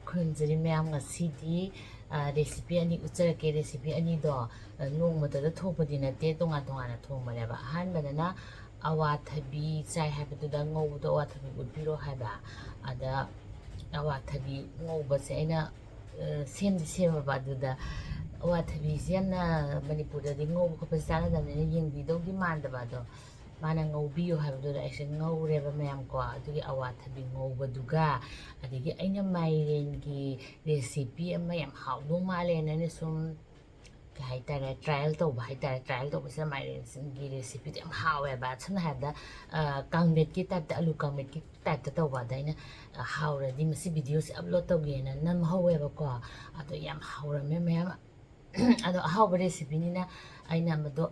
ꯈꯨꯔꯨꯝꯖꯔꯤ ꯃꯌꯥꯝ ꯉꯁꯤꯗꯤ ꯔꯦꯁꯤꯄꯤ ꯑꯅꯤ ꯎꯠꯆꯔꯛꯀꯦ ꯔꯦꯁꯤꯄꯤ ꯑꯅꯤꯗꯣ ꯅꯣꯡꯃꯗ ꯊꯣꯡꯕꯗꯤ ꯅꯠꯇꯦ ꯇꯣꯉꯥꯟ ꯊꯣꯡꯕꯅꯦꯕ ꯑꯍꯥꯟꯕꯗꯅ ꯑꯋꯥꯊꯕꯤ ꯆꯥꯏ ꯍꯥꯏꯕꯗꯨꯗ ꯉꯧꯕꯗꯣ ꯑꯋꯥꯊꯕꯤ ꯎꯠꯄꯤꯔꯣ ꯍꯥꯏꯕ ꯑꯗ ꯑꯋꯥꯊꯕꯤ ꯉꯧꯕꯁꯦ ꯑꯩꯅ ꯁꯦꯝꯗꯤ ꯁꯦꯝꯃꯕ ꯑꯗꯨꯗ ꯑꯋꯥꯊꯕꯤꯁꯦ ꯌꯥꯝꯅ ꯃꯅꯤꯄꯨꯔꯗꯗꯤ ꯉꯧꯕ ꯈꯣꯠꯄꯁꯦ ꯆꯥꯟꯅꯗꯕꯅꯤꯅ ꯌꯦꯡꯕꯤꯗꯧꯗꯤ ꯃꯥꯟꯗꯕ ꯑꯗꯣ ꯃꯥꯅ ꯉꯧꯕꯤꯌꯨ ꯍꯥꯏꯕꯗꯨꯗ ꯑꯩꯁꯦ ꯉꯧꯔꯦꯕ ꯃꯌꯥꯝꯀꯣ ꯑꯗꯨꯒꯤ ꯑꯋꯥꯊꯕꯤ ꯉꯧꯕꯗꯨꯒ ꯑꯗꯒꯤ ꯑꯩꯅ ꯃꯥꯏꯔꯦꯟꯒꯤ ꯔꯦꯁꯤꯄꯤ ꯑꯃ ꯌꯥꯝ ꯍꯥꯎꯗꯧ ꯃꯥꯜꯂꯦꯅ ꯑꯩꯅ ꯁꯨꯝ ꯀꯩ ꯍꯥꯏꯇꯥꯔꯦ ꯇ꯭ꯔꯥꯏꯌꯦꯜ ꯇꯧꯕ ꯍꯥꯏꯇꯥꯔꯦ ꯇ꯭ꯔꯥꯏꯌꯦꯜ ꯇꯧꯕꯁꯤꯗ ꯃꯥꯏꯔꯦꯟꯒꯤ ꯔꯦꯁꯤꯄꯤꯗꯣ ꯌꯥꯝ ꯍꯥꯎꯋꯦꯕ ꯁꯝꯅ ꯍꯥꯏꯔꯕꯗ ꯀꯥꯡꯃꯦꯠꯀꯤ ꯇꯥꯏꯞꯇ ꯑꯂꯨ ꯀꯥꯡꯃꯦꯠꯀꯤ ꯇꯥꯏꯞꯇ ꯇꯧꯕ ꯑꯗ ꯑꯩꯅ ꯍꯥꯎꯔꯗꯤ ꯃꯁꯤ ꯚꯤꯗꯤꯑꯣꯁꯦ ꯑꯞꯂꯣꯗ ꯇꯧꯒꯦꯅ ꯅꯝꯍꯧꯋꯦꯕꯀꯣ ꯑꯗꯣ ꯌꯥꯝ ꯍꯥꯎꯔꯝꯃꯦ ꯃꯌꯥꯝ ꯑꯗꯣ ꯑꯍꯥꯎꯕ ꯔꯦꯁꯤꯄꯤꯅꯤ나 ꯑꯩꯅ ꯃꯗꯣ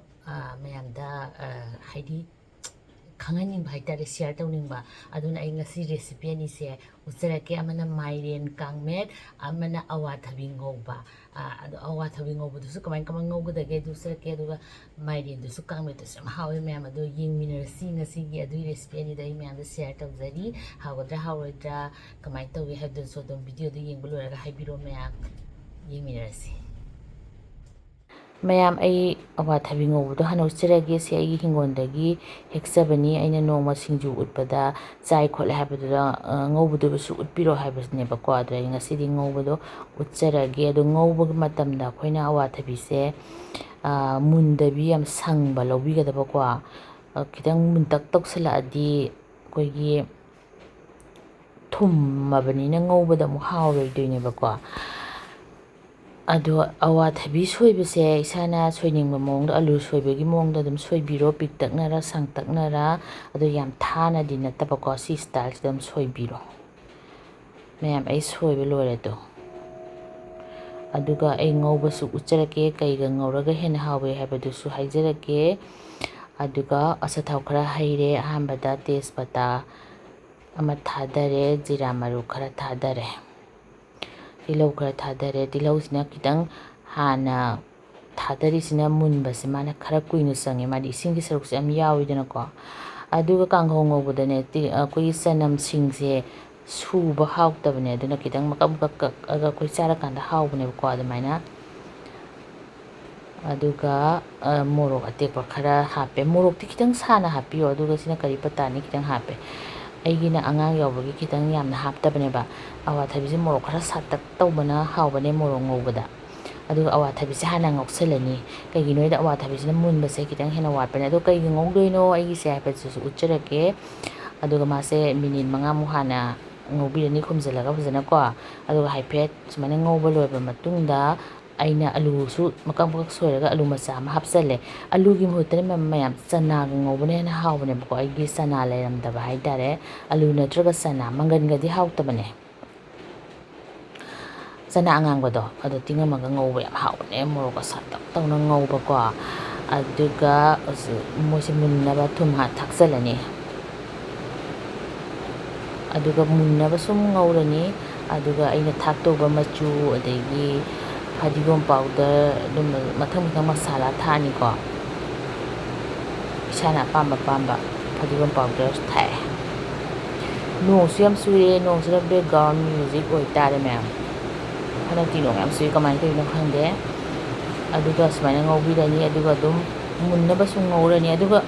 ꯃꯌꯥꯝꯗ ꯍꯥꯏꯗꯤ ꯈꯪꯍꯟꯅꯤꯡꯕ ꯍꯥꯏꯇꯥꯔꯦ ꯁꯤꯌꯔ ꯇꯧꯅꯤꯡꯕ ꯑꯗꯨꯅ ꯑꯩ ꯉꯁꯤ ꯔꯦꯁꯤꯄꯤ ꯑꯅꯤꯁꯦ ꯎꯠꯆꯔꯛꯀꯦ ꯑꯃꯅ ꯃꯥꯏꯔꯦꯟ ꯀꯥꯡꯃꯦꯠ ꯑꯃꯅ ꯑꯋꯥꯊꯕꯤ ꯉꯧꯕ ꯑꯗꯣ ꯑꯋꯥꯊꯕꯤ ꯉꯧꯕꯗꯨꯁꯨ ꯀꯃꯥꯏ ꯉꯧꯒꯗꯒꯦ ꯑꯗꯨ ꯎꯠꯆꯔꯛꯀꯦ ꯑꯗꯨꯒ ꯃꯥꯏꯔꯦꯟꯗꯨꯁꯨ ꯀꯥꯡꯃꯦꯠꯇꯨꯁꯨ ꯌꯥꯝ ꯍꯥꯎꯋꯦ ꯃꯌꯥꯝ ꯑꯗꯣ ꯌꯦꯡꯃꯤꯟꯅꯔꯁꯤ ꯉꯁꯤꯒꯤ ꯑꯗꯨꯒꯤ ꯔꯦꯁꯤꯄꯤ ꯑꯅꯤꯗ ꯑꯩ ꯃꯌꯥꯝꯗ ꯁꯤꯌꯔ ꯇꯧꯖꯔꯤ ꯍꯥꯎꯒꯗ꯭ꯔꯥ ꯍꯥꯎꯔꯣꯏꯗ꯭ꯔꯥ ꯀꯃꯥꯏꯅ ꯇꯧꯒꯦ ꯍꯥꯏꯕꯗꯨꯁꯨ ꯑꯗꯨꯝ ꯚꯤꯗꯤꯑꯣꯗꯣ ꯌꯦꯡꯕ ꯂꯣꯏꯔꯒ ꯍꯥꯏꯕꯤꯔꯣ ꯃꯌꯥꯝ ꯌꯦꯡꯃꯤꯟꯅꯔꯁꯤ ꯃꯌꯥꯝ ꯑꯩ ꯑꯋꯥꯊꯕꯤ ꯉꯧꯕꯗꯣ ꯍꯥꯟꯅ ꯎꯠꯆꯔꯒꯦ ꯁꯤ ꯑꯩꯒꯤ ꯍꯤꯡꯒꯣꯜꯗꯒꯤ ꯍꯦꯛꯆꯕꯅꯤ ꯑꯩꯅ ꯅꯣꯡꯃ ꯁꯤꯡꯖꯨ ꯎꯠꯄꯗ ꯆꯥꯏ ꯈꯣꯠꯂꯦ ꯍꯥꯏꯕꯗꯨꯗ ꯉꯧꯕꯗꯨꯁꯨ ꯎꯠꯄꯤꯔꯣ ꯍꯥꯏꯕꯅꯦꯕꯀꯣ ꯑꯗꯨꯗ ꯑꯩ ꯉꯁꯤꯗꯤ ꯉꯧꯕꯗꯣ ꯎꯠꯆꯔꯒꯦ ꯑꯗꯣ ꯉꯧꯕ ꯃꯇꯝꯗ ꯑꯩꯈꯣꯏꯅ ꯑꯋꯥꯊꯕꯤꯁꯦ ꯃꯨꯟꯗꯕꯤ ꯌꯥꯝ ꯁꯪꯕ ꯂꯧꯕꯤꯒꯗꯕꯀꯣ ꯈꯤꯇꯪ ꯃꯨꯟꯇꯛ ꯇꯧꯁꯜꯂꯛꯑꯗꯤ ꯑꯩꯈꯣꯏꯒꯤ ꯊꯨꯝꯃꯕꯅꯤꯅ ꯉꯧꯕꯗ ꯑꯃꯨꯛ ꯍꯥꯎꯔꯣꯏꯗꯣꯏꯅꯦꯕꯀꯣ ꯑꯗꯣ ꯑꯋꯥꯊꯕꯤ ꯁꯣꯏꯕꯁꯦ ꯏꯁꯥꯅ ꯁꯣꯏꯅꯤꯡꯕ ꯃꯑꯣꯡꯗ ꯑꯂꯨ ꯁꯣꯏꯕꯒꯤ ꯃꯑꯣꯡꯗ ꯑꯗꯨꯝ ꯁꯣꯏꯕꯤꯔꯣ ꯄꯤꯛꯇꯛꯅꯔ ꯁꯥꯡꯇꯛꯅꯔ ꯑꯗꯣ ꯌꯥꯝ ꯊꯥꯅꯗꯤ ꯅꯠꯇꯕꯀꯣ ꯁꯤ ꯁ꯭ꯇꯥꯏꯜꯁꯤꯗ ꯑꯗꯨꯝ ꯁꯣꯏꯕꯤꯔꯣ ꯃꯌꯥꯝ ꯑꯩ ꯁꯣꯏꯕ ꯂꯣꯏꯔꯦꯗꯣ ꯑꯗꯨꯒ ꯑꯩ ꯉꯧꯕꯁꯨ ꯎꯠꯆꯔꯛꯀꯦ ꯀꯩꯒ ꯉꯧꯔꯒ ꯍꯦꯟꯅ ꯍꯥꯎꯋꯦ ꯍꯥꯏꯕꯗꯨꯁꯨ ꯍꯥꯏꯖꯔꯛꯀꯦ ꯑꯗꯨꯒ ꯑꯆꯥꯊꯥꯎ ꯈꯔ ꯍꯩꯔꯦ ꯑꯍꯥꯟꯕꯗ ꯇꯦꯖꯄꯇꯥ ꯑꯃ ꯊꯥꯗꯔꯦ ꯖꯤꯔꯥ ꯃꯔꯨ ꯈꯔ ꯊꯥꯗꯔꯦ ꯇꯤꯜꯍꯧ ꯈꯔ ꯊꯥꯗꯔꯦ ꯇꯤꯜꯍꯧꯁꯤꯅ ꯈꯤꯇꯪ ꯍꯥꯟꯅ ꯊꯥꯗꯔꯤꯁꯤꯅ ꯃꯨꯟꯕꯁꯦ ꯃꯥꯅ ꯈꯔ ꯀꯨꯏꯅ ꯆꯪꯉꯦ ꯃꯥꯗꯤ ꯏꯁꯤꯡꯒꯤ ꯁꯔꯨꯛꯁꯦ ꯌꯥꯝ ꯌꯥꯎꯋꯤꯗꯅꯀꯣ ꯑꯗꯨꯒ ꯀꯥꯡꯍꯧ ꯉꯧꯕꯗꯅꯦ ꯑꯩꯈꯣꯏꯒꯤ ꯆꯅꯝꯁꯤꯡꯁꯦ ꯁꯨꯕ ꯍꯥꯎꯇꯕꯅꯦ ꯑꯗꯨꯅ ꯈꯤꯇꯪ ꯃꯀꯛ ꯀꯛꯑꯒ ꯑꯩꯈꯣꯏ ꯆꯥꯔꯀꯥꯟꯗ ꯍꯥꯎꯕꯅꯦꯕꯀꯣ ꯑꯗꯨꯃꯥꯏꯅ ꯑꯗꯨꯒ ꯃꯣꯔꯣꯛ ꯑꯇꯦꯛꯄ ꯈꯔ ꯍꯥꯞꯄꯦ ꯃꯣꯔꯣꯛꯇꯤ ꯈꯤꯇꯪ ꯁꯥꯅ ꯍꯥꯞꯄꯤꯌꯣ ꯑꯗꯨꯒ ꯁꯤꯅ ꯀꯔꯤ ꯄꯇꯥꯅꯤ ꯈꯤꯇꯪ ꯍꯥꯞꯄꯦ ꯑꯩꯒꯤꯅ ꯑꯉꯥꯡ ꯌꯥꯎꯕꯒꯤ ꯈꯤꯇꯪ ꯌꯥꯝꯅ ꯍꯥꯞꯇꯕꯅꯦꯕ ꯑꯋꯥꯊꯕꯤꯁꯦ ꯃꯣꯔꯣꯛ ꯈꯔ ꯁꯥꯇꯛ ꯇꯧꯕꯅ ꯍꯥꯎꯕꯅꯦ ꯃꯣꯔꯣꯛ ꯉꯧꯕꯗ ꯑꯗꯨꯒ ꯑꯋꯥꯊꯕꯤꯁꯦ ꯍꯥꯟꯅ ꯉꯧꯁꯜꯂꯅꯤ ꯀꯩꯒꯤꯅꯣ ꯍꯥꯏꯗ ꯑꯋꯥꯊꯕꯤꯁꯤꯅ ꯃꯨꯟꯕꯁꯦ ꯈꯤꯇꯪ ꯍꯦꯟꯅ ꯋꯥꯠꯄꯅꯦ ꯑꯗꯣ ꯀꯩꯒꯤ ꯉꯧꯗꯣꯏꯅꯣ ꯑꯩꯒꯤꯁꯦ ꯍꯥꯏꯕꯗꯨꯁꯨ ꯎꯠꯆꯔꯛꯀꯦ ꯑꯗꯨꯒ ꯃꯥꯁꯦ ꯃꯤꯅꯤꯠ 5ꯃꯨꯛ ꯍꯥꯟꯅ ꯉꯧꯕꯤꯔꯅꯤ ꯈꯨꯝꯖꯤꯜꯂꯒ ꯐꯖꯅꯀꯣ ꯑꯗꯨꯒ ꯍꯥꯏꯐꯦꯠ ꯁꯨꯃꯥꯏꯅ ꯉꯧꯕ ꯂꯣꯏꯕ ꯃꯇꯨꯡꯗ ꯑꯩꯅ ꯑꯂꯨꯁꯨ ꯃꯀꯛ ꯁꯣꯏꯔꯒ ꯑꯂꯨ ꯃꯆꯥ ꯑꯃ ꯍꯥꯞꯆꯜꯂꯦ ꯑꯂꯨꯒꯤ ꯃꯍꯨꯠꯇꯅ ꯃꯌꯥꯝ ꯆꯅꯥꯒ ꯉꯧꯕꯅ ꯍꯦꯟꯅ ꯍꯥꯎꯕꯅꯦꯕꯀꯣ ꯑꯩꯒꯤ ꯆꯅꯥ ꯂꯩꯔꯝꯗꯕ ꯍꯥꯏꯇꯥꯔꯦ ꯑꯂꯨ ꯅꯠꯇ꯭ꯔꯒ ꯆꯅꯥ ꯃꯪꯒꯟꯒꯗꯤ ꯍꯥꯎꯇꯕꯅꯦ ꯆꯅꯥ ꯑꯉꯥꯡꯕꯗꯣ ꯑꯗꯣ ꯇꯤꯡꯉꯝꯃꯒ ꯉꯧꯕ ꯌꯥꯝ ꯍꯥꯎꯕꯅꯦ ꯃꯣꯔꯣꯛꯀ ꯁꯥꯇꯛ ꯇꯧꯅ ꯉꯧꯕꯀꯣ ꯑꯗꯨꯒ ꯃꯣꯏꯁꯦ ꯃꯨꯟꯅꯕ ꯊꯨꯝ ꯊꯥꯛꯆꯜꯂꯅꯤ ꯑꯗꯨꯒ ꯃꯨꯟꯅꯕ ꯁꯨꯝ ꯉꯧꯔꯅꯤ ꯑꯗꯨꯒ ꯑꯩꯅ ꯊꯥꯛꯇꯧꯕ ꯃꯆꯨ ꯑꯗꯒꯤ ꯐꯗꯤꯒꯣꯝ ꯄꯥꯎꯗꯔ ꯑꯗꯨꯝꯕ ꯃꯊꯪ ꯃꯁꯥꯂꯥ ꯊꯥꯛꯑꯅꯤꯀꯣ ꯏꯁꯥꯅ ꯑꯄꯥꯝꯕ ꯐꯗꯤꯒꯣꯝ ꯄꯥꯎꯗꯔ ꯊꯥꯛꯑꯦ ꯅꯣꯡꯁꯨ ꯌꯥꯝ ꯆꯨꯏꯌꯦ ꯅꯣꯡꯁꯤꯅ ꯕꯦꯛꯒ꯭ꯔꯥꯎꯟ ꯃ꯭ꯌꯨꯖꯤꯛ ꯑꯣꯏꯇꯥꯔꯦ ꯃꯌꯥꯝ ꯍꯟꯗꯛꯇꯤ ꯅꯣꯡ ꯌꯥꯝ ꯆꯨꯏ ꯀꯃꯥꯏꯅ ꯇꯧꯔꯤꯅꯣ ꯈꯪꯗꯦ ꯑꯗꯨꯒ ꯁꯨꯃꯥꯏꯅ ꯉꯧꯕꯤꯔꯅꯤ ꯑꯗꯨꯒ ꯑꯗꯨꯝ ꯃꯨꯟꯅꯕ ꯁꯨꯝ ꯉꯧꯔꯅꯤ ꯑꯗꯨꯒ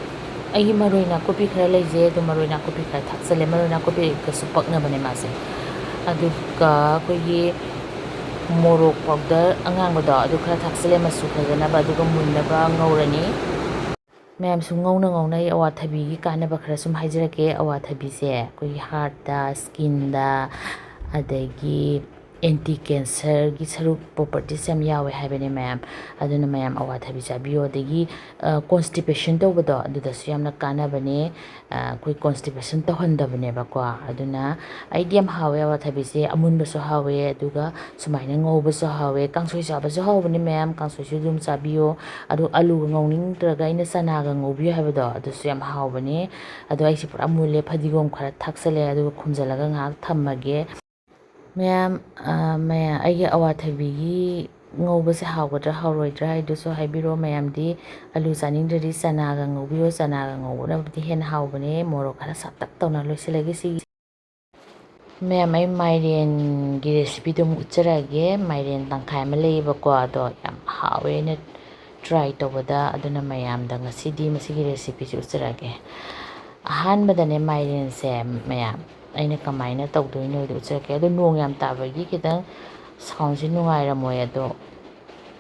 ꯑꯩꯒꯤ ꯃꯔꯣꯏ ꯅꯥꯀꯨꯞꯄꯤ ꯈꯔ ꯂꯩꯖꯩ ꯑꯗꯨ ꯃꯔꯣꯏ ꯅꯥꯀꯨꯞꯄꯤ ꯈꯔ ꯊꯥꯛꯆꯜꯂꯦ ꯃꯔꯣꯏ ꯅꯥꯀꯨꯞꯄꯤꯒꯁꯨ ꯄꯛꯅꯕꯅꯦ ꯃꯥꯁꯦ ꯑꯗꯨꯒ ꯑꯩꯈꯣꯏꯒꯤ ꯃꯣꯔꯣꯛ ꯄꯥꯎꯗꯔ ꯑꯉꯥꯡꯕꯗꯣ ꯑꯗꯨ ꯈꯔ ꯊꯥꯛꯆꯜꯂꯦ ꯃꯆꯨ ꯐꯖꯅꯕ ꯑꯗꯨꯒ ꯃꯨꯟꯅꯕ ꯉꯧꯔꯅꯤ ꯃꯌꯥꯝꯁꯨ ꯉꯧꯅ ꯑꯩ ꯑꯋꯥꯊꯕꯤꯒꯤ ꯀꯥꯟꯅꯕ ꯈꯔ ꯁꯨꯝ ꯍꯥꯏꯖꯔꯛꯀꯦ ꯑꯋꯥꯊꯕꯤꯁꯦ ꯑꯩꯈꯣꯏꯒꯤ ꯍꯥꯔꯠꯇ ꯁ꯭ꯀꯤꯟꯗ ꯑꯗꯒꯤ ꯑꯦꯟꯇꯤ ꯀꯦꯟꯁꯔꯒꯤ ꯁꯔꯨꯛ ꯄ꯭ꯔꯣꯄꯔꯇꯤꯁ ꯌꯥꯝ ꯌꯥꯎꯋꯦ ꯍꯥꯏꯕꯅꯦ ꯃꯌꯥꯝ ꯑꯗꯨꯅ ꯃꯌꯥꯝ ꯑꯋꯥꯊꯕꯤ ꯆꯥꯕꯤꯌꯣ ꯑꯗꯒꯤ ꯀꯣꯟꯁꯇꯤꯄꯦꯁꯟ ꯇꯧꯕꯗꯣ ꯑꯗꯨꯗꯁꯨ ꯌꯥꯝꯅ ꯀꯥꯟꯅꯕꯅꯦ ꯑꯩꯈꯣই ꯀꯣꯟꯁꯇꯤꯄꯦꯁꯟ ꯇꯧꯍꯟꯗꯕꯅꯦꯕꯀꯣ ꯑꯗꯨꯅ ꯑꯩꯗꯤ ꯌꯥꯝ ꯍꯥꯎꯋꯦ ꯑꯋꯥꯊꯕꯤꯁꯦ ꯑꯃꯨꯟꯕꯁꯨ ꯍꯥꯎꯋꯦ ꯑꯗꯨꯒ ꯁꯨꯃꯥꯏꯅ ꯉꯧꯕꯁꯨ ꯍꯥꯎꯋꯦ ꯀꯥꯡꯁꯣꯏ ꯆꯥꯕꯁꯨ ꯍꯥꯎꯕꯅꯦ ꯃꯌꯥꯝ ꯀꯥꯡꯁꯣꯏꯁꯨ ꯑꯗꯨꯝ ꯆꯥꯕꯤꯌꯣ ꯑꯗꯣ ꯑꯂꯨꯒ ꯉꯧꯅꯤꯡꯗ꯭ꯔꯒ ꯑꯩꯅ ꯆꯅꯥꯒ ꯉꯧꯕꯤꯌꯨ ꯍꯥꯏꯕꯗꯣ ꯑꯗꯨꯁꯨ ꯌꯥꯝ ꯍꯥꯎꯕꯅꯦ ꯑꯗꯣ ꯑꯩꯁꯦ ꯄꯨꯔꯥ ꯃꯨꯜꯂꯦ ꯐꯗꯤꯒꯣꯝ ꯈꯔ ꯊꯥꯛꯆꯜꯂꯦ ꯑꯗꯨꯒ ꯈꯨꯝꯖꯤꯜꯂꯒ ꯉꯥꯏꯍꯥꯛ ꯊꯝꯃꯒꯦ ꯃꯌꯥꯝ ꯑꯩꯒꯤ ꯑꯋꯥꯊꯕꯤꯒꯤ ꯉꯧꯕꯁꯦ ꯍꯥꯎꯒꯗ꯭ꯔꯥ ꯍꯥꯎꯔꯣꯏꯗ꯭ꯔꯥ ꯍꯥꯏꯗꯨꯁꯨ ꯍꯥꯏꯕꯤꯔꯣ ꯃꯌꯥꯝꯗꯤ ꯑꯂꯨ ꯆꯥꯅꯤꯡꯗ꯭ꯔꯗꯤ ꯆꯅꯥꯒ ꯉꯧꯕꯤꯌꯣ ꯆꯅꯥꯒ ꯉꯧꯕꯅꯕꯨꯗꯤ ꯍꯦꯟꯅ ꯍꯥꯎꯕꯅꯦ ꯃꯣꯔꯣꯛ ꯈꯔ ꯁꯥꯇꯛ ꯇꯧꯅ ꯂꯣꯏꯁꯤꯜꯂꯒꯦ ꯁꯤꯒꯤ Ma'am, ay mairen gi recipe dum utsarage mairen tangkai ma leibako ado yam hawe na try tawada aduna mayam da ngasidi masigi recipe si utsarage. Ahanbadane mairen se mayam aina kamaina tawdoino di utsarage ado nong yam tabagi kitang sound si nungayramoy ado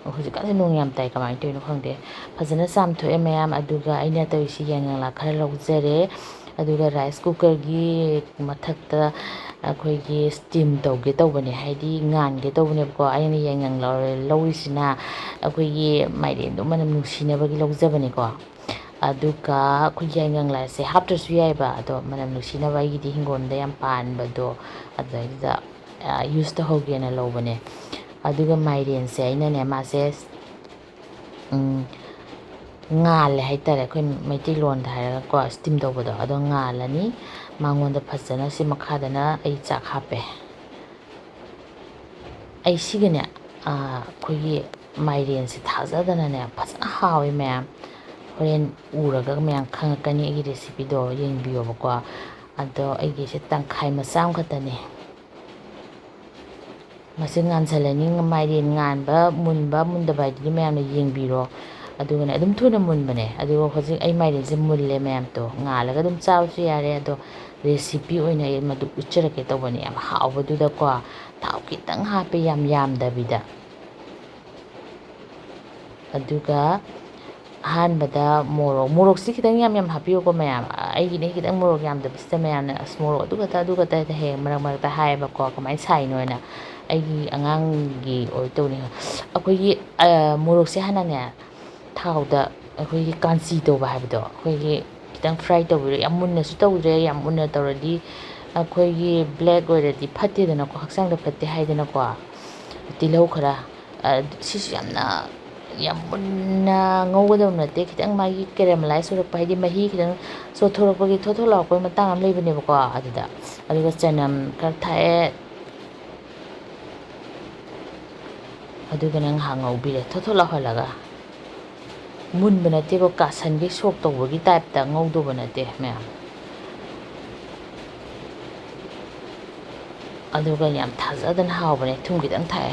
hujikase nong yam tai kamai toino khangde phajana samthoe mayam aduga aina tawisi yangla khara laujare aduga rice cooker gi mathakta akhoi steam tawge tawbane haidi ngan ge tawbane ko aina yangang lawisina akhoi mairen do manam nusina bagi laujabane ko aduga akhoi yangang la se haptrasu yaiba ado manam nusina bagi di hingonda yam panbado adaida use to hogena lawbane aduga mairen se aina ne mase ngale haitare akhoi meitei lon da haraga ko steam tawbado ado ngalani mangonda phajana si makhadana ai chak hape ai sigane akhoi mairen se thajadana ne phajana hawe ma'am horen uraga ma'am khangakani agi recipe do yengbiyo bako ado aigi se tangkhai masam khatane mase ngansalani mairen nganba munba mundaba di ma'am na yengbiro adugane adum thuna munbane adugo hojik ai mairen se mulle ma'am to ngalaga adum chawsu yare ado recipe oina madu utsarake tawbane yam hawbaduda ko thau kitang hape yam dabida aduga ahanbada morok si kitang yam hapiyo ko mayam aigi ne kitang morok yam dabista mayam na morok aduga ta he marak ta haiba ko kamai saino na aigi angangi oi tawni akhoi morok se hanane thauda akhoi kanchi tawba habdo akhoi kitang fry tawbiro yam munna su tawdre yam munna tawradi akhoi black oiradi phatte dana ko haksang da phatte haidana ko tilau khara sisu yamna yam munna ngawgadam nate kitang magi caramelize orak haidi mahi kitang sothorakpagi thotholakpagi matang am leibane bako aduga chanam kar thae aduga nang hangawbire thotholahalaga munba nate ko kasangi sok tawbagi type ta ngawdoba nate ma'am aduga yam thajadana hawbane thum kitang thae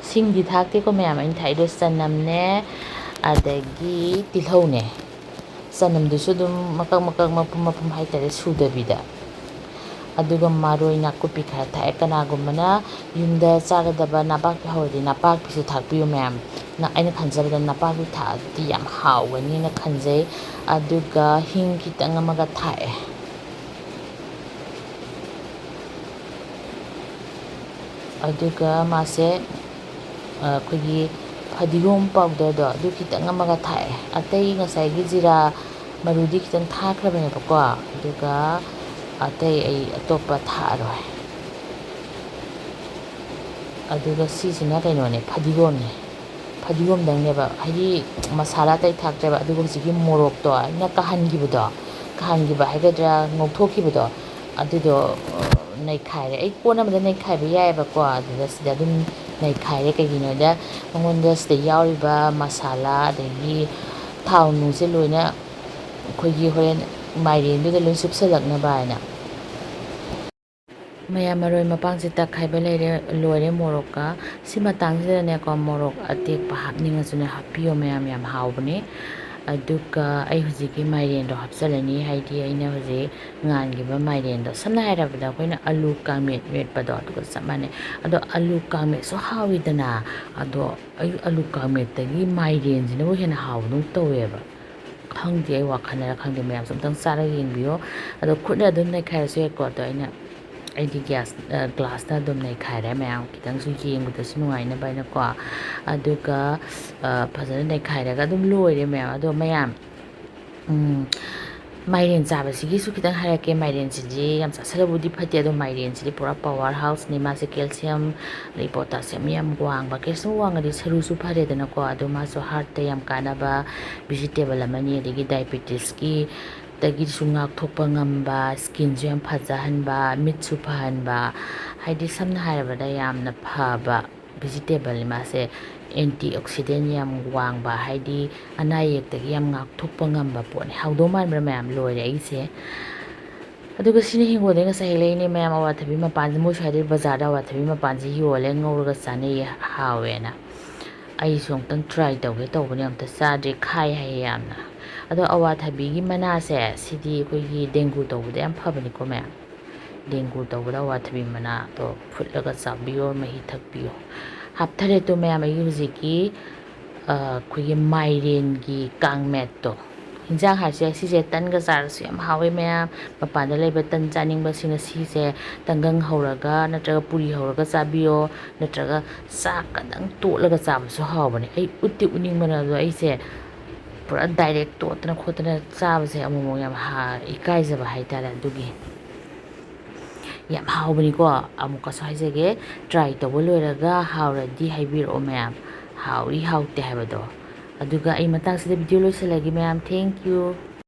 singdi thakte ko ma'am ain thaido sanam ne adagi tilhau ne sanam dusu dum makak mapum haitare sudabida aduga maroi nakupi khara thae kanagumana yumda chagadaba napakpi hawdi napakpi su thakpiyo ma'am na aina khanjabada napakpi thadi yam hawgani na khanjai aduga hing kitang amaga thae aduga mase akhoi fadigom powder do adu kitang amaga thae atai ngasai gi jira marudi kitang thakrabane bako aduga atai ai atopa tharoi aduga sisina kaino ne fadigom dang ne ba haidi masala tai thakjaba aduga sigi morok to na kahangiba haigadra ngokthokibado adudo nai khaire ai kona mada nai khaiba yai ba ko aduga sida dum nai khaire kagino da mangonda sida yauriba masala adagi thau nu se loina khoigi horen mairen du da loi supsalakna baina maya maroi mapang se ta khaiba loire moroka sima tangse ne ko morok atek pa hapninga sune hapiyo yam hawbane aduga ai hujiki mairen do hapsalani haidi aina huji ngangiba mairen do samna hairabada koina alu kamet metpado aduga samane ado alu kamet so hawidana ado alu kamet tagi mairen jina bo hena hawnu taweba khangdi ai wakhanara khangdi mayam samtang sara yengbiyo ado khutna dum nai khairasu ko to aina aidi glass na dum nai khaire mayam kitang su yengbuda su nungaina baina ko aduga phajana nai khairaga dum loire mayam ado mayam mairen chaba sigi su kitang harake mairen siji yam sasalabudi phati ado mairen siji pura power house ni mase calcium le potassium yam wangba calcium wangadi saru su phare dana ko ado maso heart ta yam kanaba vegetable amani adigi diabetes ki tagi su ngak thokpa ngamba skin ju yam phajahanba mit su phahanba haidi samna harabada yamna phaba vegetable ni mase antioxidant yam wangba haidi anayek tagi yam ngak thokpa ngamba pone hawdo man mayam loire aise ꯑꯗꯨꯒ ꯁꯤꯅ ꯍꯤꯡꯒꯣꯜꯗꯩ ꯉꯁꯥꯏ ꯍꯦꯛꯂꯛꯏꯅꯦ ꯃꯌꯥꯝ ꯑꯋꯥꯊꯕꯤ ꯃꯄꯥꯟꯁꯦ ꯃꯣꯏ ꯁ꯭ꯋꯥꯏꯗꯩ ꯕꯖꯥꯔꯗ ꯑꯋꯥꯊꯕꯤ ꯃꯄꯥꯟꯁꯦ ꯌꯣꯜꯂꯦ ꯉꯧꯔꯒ ꯆꯥꯅꯩꯌꯦ ꯍꯥꯎꯋꯦꯅ ꯑꯩꯁꯨ ꯑꯃꯨꯛꯇꯪ ꯇ꯭ꯔꯥꯏ ꯇꯧꯒꯦ ꯇꯧꯕꯅꯦ ꯑꯝꯇ ꯆꯥꯗ꯭ꯔꯤ ꯈꯥꯏ ꯍꯥꯏꯌꯦ ꯌꯥꯝꯅ ꯑꯗꯣ ꯑꯋꯥꯊꯕꯤꯒꯤ ꯃꯅꯥꯁꯦ ꯁꯤꯗꯤ ꯑꯩꯈꯣꯏꯒꯤ ꯗꯦꯡꯒꯨ ꯇꯧꯕꯗ ꯌꯥꯝ ꯐꯕꯅꯤꯀꯣ ꯃꯌꯥꯝ ꯗꯦꯡꯒꯨ ꯇꯧꯕꯗ ꯑꯋꯥꯊꯕꯤ ꯃꯅꯥꯗꯣ ꯐꯨꯠꯂꯒ ꯆꯥꯕꯤꯌꯣ ꯃꯍꯤ ꯊꯛꯄꯤꯌꯣ ꯍꯥꯞꯊꯔꯦ ꯇꯣ ꯃꯌꯥꯝ ꯑꯩꯒꯤ ꯍꯧꯖꯤꯛꯀꯤ ꯑꯩꯈꯣꯏꯒꯤ ꯃꯥꯏꯔꯦꯟꯒꯤ ꯀꯥꯡꯃꯦꯠꯇꯣ ꯍꯤꯟꯖꯥꯡ ꯍꯥꯏꯁꯦ ꯁꯤꯁꯦ ꯇꯟꯒ ꯆꯥꯔꯁꯨ ꯌꯥꯝ ꯍꯥꯎꯋꯦ ꯃꯌꯥꯝ ꯃꯄꯥꯟꯗ ꯂꯩꯕ ꯇꯟ ꯆꯥꯅꯤꯡꯕꯁꯤꯡꯅ ꯁꯤꯁꯦ ꯇꯪꯒꯪ ꯍꯧꯔꯒ ꯅꯠꯇ꯭ꯔꯒ ꯄꯨꯔꯤ ꯍꯧꯔꯒ ꯆꯥꯕꯤꯌꯣ ꯅꯠꯇ꯭ꯔꯒ ꯆꯥꯛ ꯈꯇꯪ ꯇꯣꯠꯂꯒ ꯆꯥꯕꯁꯨ ꯍꯥꯎꯕꯅꯦ ꯑꯩ ꯎꯠꯇꯤ ꯎꯠꯅꯤꯡꯕꯅ ꯑꯗꯣ ꯑꯩꯁꯦ ꯄꯨꯔꯥ ꯗꯥꯏꯔꯦꯛ ꯇꯣꯠꯇꯅ ꯈꯣꯠꯇꯅ ꯆꯥꯕꯁꯦ ꯑꯃꯨꯛ ꯌꯥꯝ ꯏꯀꯥꯏꯖꯕ ꯍꯥꯏꯇꯥꯔꯦ ꯑꯗꯨꯒꯤ ꯌꯥꯝ ꯍꯥꯎꯕꯅꯤꯀꯣ ꯑꯃꯨꯛꯀꯁꯨ ꯍꯥꯏꯖꯒꯦ ꯇ꯭ꯔꯥꯏ ꯇꯧꯕ ꯂꯣꯏꯔꯒ ꯍꯥꯎꯔꯗꯤ ꯍꯥꯏꯕꯤꯔꯛꯑꯣ ꯃꯌꯥꯝ ꯍꯥꯎꯏ ꯍꯥꯎꯇꯦ ꯍꯥꯏꯕꯗꯣ ꯑꯗꯨꯒ ꯑꯩ ꯃꯇꯥꯡꯁꯤꯗ ꯚꯤꯗꯤꯑꯣ ꯂꯣꯏꯁꯤꯜꯂꯒꯦ ꯃꯌꯥꯝ ꯊꯦꯡꯛ ꯌꯨ